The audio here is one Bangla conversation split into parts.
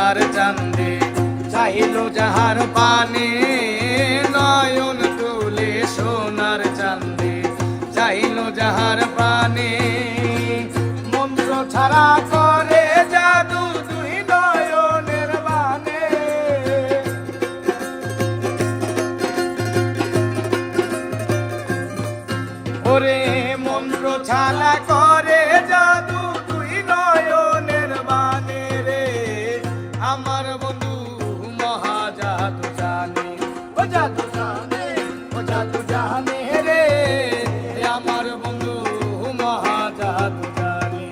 সোনার চাঁদে চাইলো যাহার পানে নয়ন তুলে সোনার চাঁদে চাইলো যাহার পানে মন্ত্র ছাড়া করে জাদু দুই নয়নের বানে ওরে মন্ত্র ছাড়া করে জাদু দুই নয়নের বানে রে আমার বন্ধু মহা জাদু জানে ও জাদু জানে ও জাদু জানে রে আমার বন্ধু মহা জাদু জানে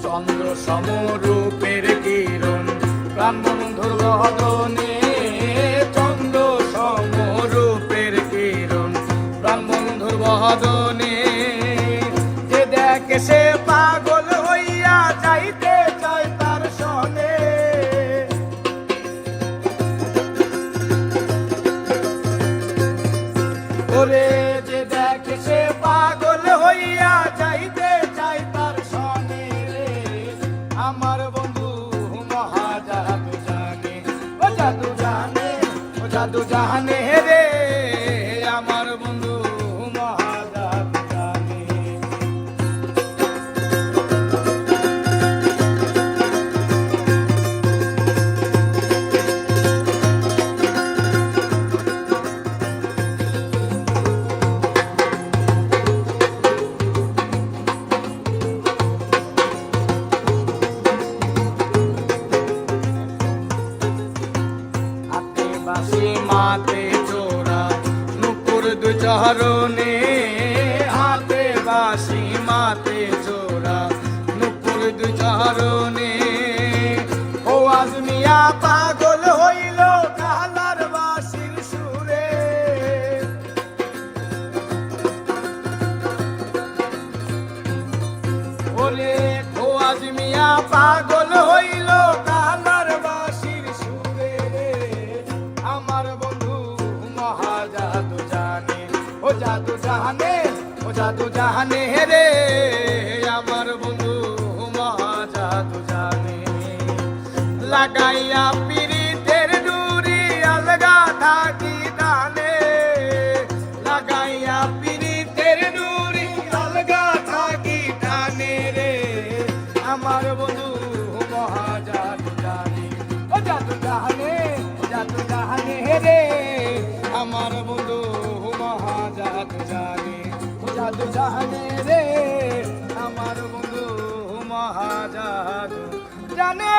চন্দ্র সমরূপের কিরণ প্রাণ বন্ধুর বদনে চন্দ্র সমরূপের কিরণ প্রাণ বন্ধুর বদনে যে দেখে সে পাগল হইয়া যাইতে চায় তার সনে ওরে যে দেখে সে পাগল হইয়া যাইতে চায় তার সনে আমার বন্ধু মহা জাদু জানে ও জাদু জানে ও জাদু জানে রে আমার বন্ধু মহা জাদু জানে বাঁশি মাতে চোরা নুপুর দুই চরণে হাতে বাঁশি মাতে চোরা নুপুর দুই চরণে ও আজ মিয়া পাগল হইল কালার বাঁশির সুরে ওরে ও আজ মিয়া পাগল হইল কালার বাঁশির সুরে আমার বন্ধু মহা জাদু জানে ও জাদু জানে ও জাদু জানে রে আমার বন্ধু মহা জাদু জানে লাগাইয়া পিরিতের ডুরি আলগা থাকি দানে লাগাইয়া পিরিতের ডুরি আলগা থাকি দানে রে আমার বন্ধু মহা জাদু জানে ও জাদু জানে জাদু জানে রে আমার বন্ধু মহা জাদু জানে জাদু জানে রে আমার বন্ধু মহা জাদু জানে।